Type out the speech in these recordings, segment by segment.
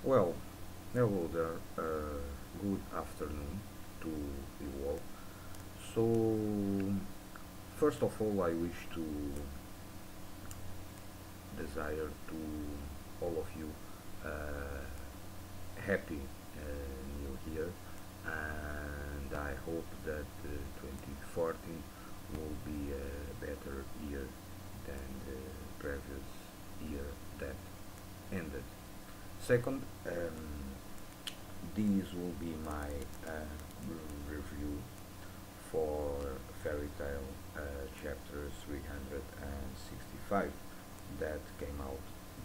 Well, hello there. Good afternoon to you all. So, first of all, I wish to desire to all of you happy New Year, and I hope that 2014 will be a better year than the previous year that ended. Second, this will be my review for Fairy Tale chapter 365 that came out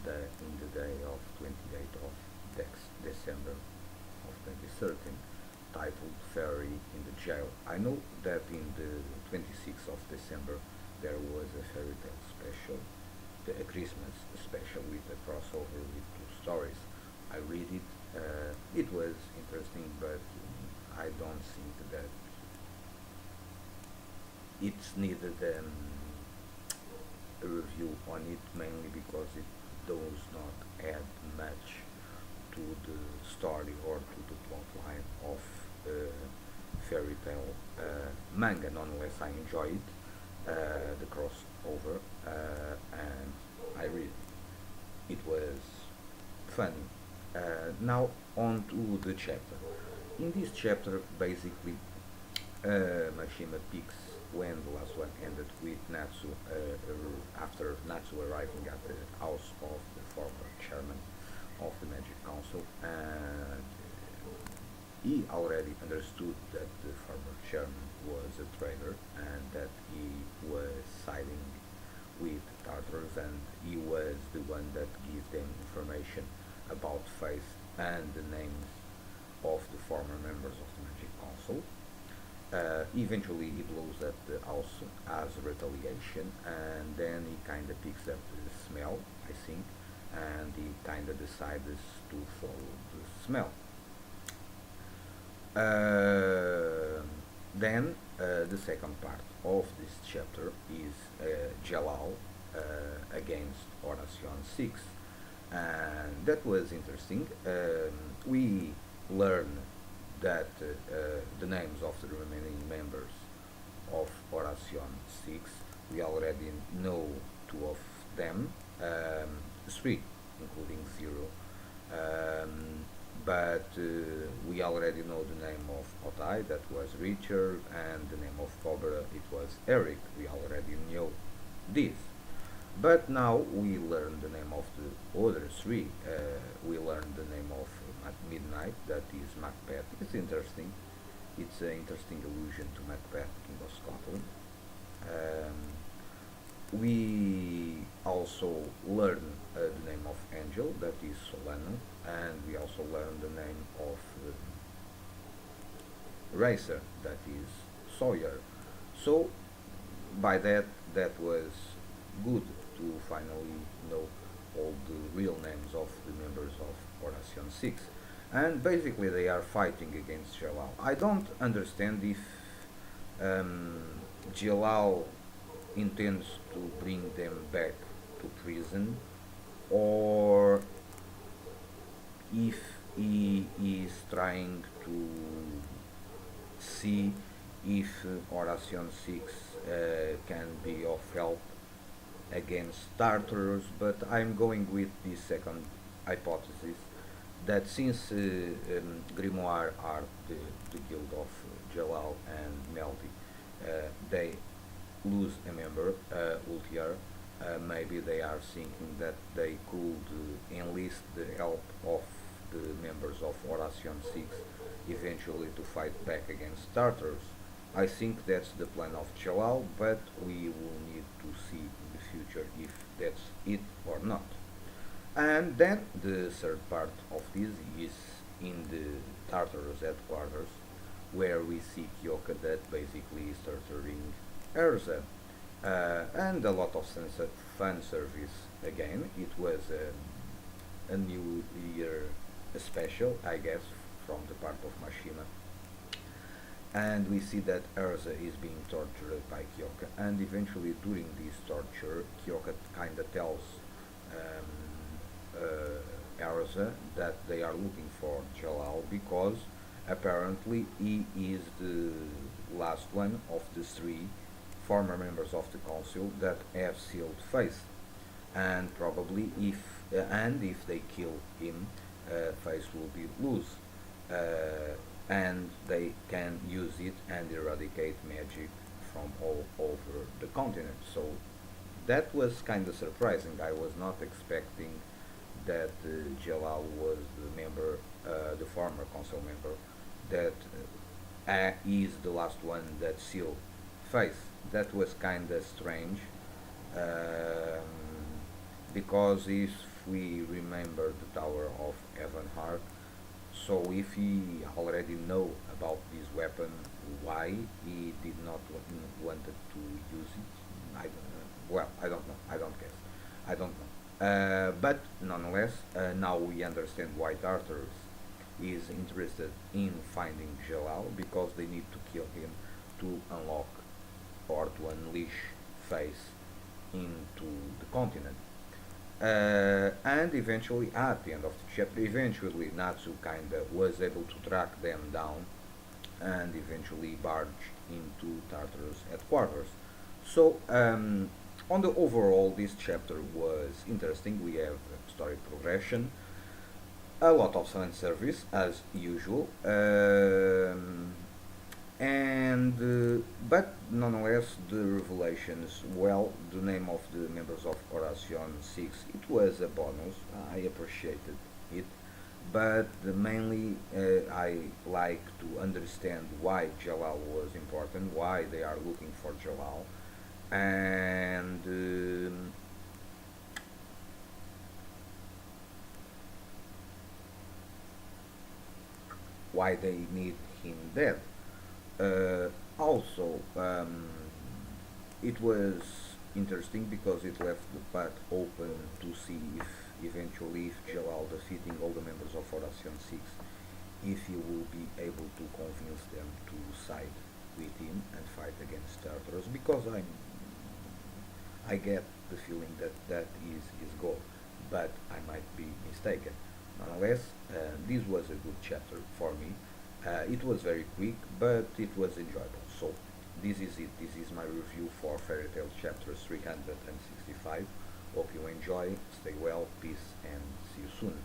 in the day of 28th of December of 2013, titled Fairy in the Jail. I know that in the 26th of December there was a Fairy Tale special, a Christmas special with a crossover with two stories. I read it. It was interesting, but I don't think that it's needed a review on it, mainly because it does not add much to the story or to the plot line of Fairy Tale manga. Nonetheless, I enjoy it, the crossover, and I read it. It was funny. Now on to the chapter. In this chapter, basically, Mashima picks when the last one ended with Natsu, after Natsu arriving at the house of the former chairman of the Magic Council, and he already understood that the former chairman was a traitor and that he was siding with Tartarus, and he was the one that gave them information about Faith and the names of the former members of the Magic Council. Eventually, he blows up the house as retaliation, and then he kind of picks up the smell, I think, and he kind of decides to follow the smell. Then the second part of this chapter is Jalal against Oracion 6, and that was interesting. We learn that the names of the remaining members of Oracion 6, we already know two of them, three, including Zero. But we already know the name of Otai, that was Richard, and the name of Cobra, it was Eric. We already knew this. But now we learn the name of the other three. We learn the name of Midnight, that is Macbeth. It's interesting. It's an interesting allusion to Macbeth, King of Scotland. We also learn the name of Angel, that is Solano, and we also learn the name of Racer, that is Sawyer. So by that was good to finally know all the real names of the members of Oracion 6. And basically they are fighting against Jalal. I don't understand if um, Jalal intends to bring them back to prison, or if he is trying to see if Oracion 6 can be of help against Tartarus, but I'm going with the second hypothesis, that since Grimoire are the guild of Jalal and Meldy, they lose a member, Ultiar. Maybe they are thinking that they could enlist the help of the members of Oracion 6 eventually to fight back against Tartars. I think that's the plan of Jalal, but we will need to see in the future if that's it or not. And then the third part of this is in the Tartarus headquarters, where we see Kyoka that basically is torturing Erza. And a lot of fan service again. It was a New Year special, I guess, from the part of Mashima. And we see that Erza is being tortured by Kyoka, and eventually during this torture, Kyoka kind of tells um, Erza that they are looking for Jalal because apparently he is the last one of the three former members of the council that have sealed faith, and probably if they kill him, faith will be loose, and they can use it and eradicate magic from all over the continent. So that was kind of surprising. I was not expecting that Jalal was the former council member, that is the last one that sealed faith. That was kind of strange, um, because if we remember the Tower of Evanhard, so if he already know about this weapon, why he did not wanted to use it? I don't know. Well, I don't know. I don't guess. I don't know. But nonetheless, now we understand why Tartarus is interested in finding Jalal, because they need to kill him to unlock or to unleash Face into the continent. And eventually, at the end of the chapter, eventually Natsu kinda was able to track them down and eventually barge into Tartarus headquarters. So, on the overall, this chapter was interesting. We have story progression, a lot of fan service as usual, and but nonetheless the revelations, well, the name of the members of Horation 6, it was a bonus. I appreciated it, but mainly I like to understand why Jalal was important, why they are looking for Jalal, and why they need him dead. Also, it was interesting because it left the path open to see if eventually, if Jalal defeating all the members of Horation 6, if he will be able to convince them to side with him and fight against Tartarus, because I get the feeling that that is his goal, but I might be mistaken. Nonetheless, this was a good chapter for me. It was very quick, but it was enjoyable. So this is it. This is my review for Fairy Tail chapters 365. Hope you enjoy. Stay well. Peace, and see you soon.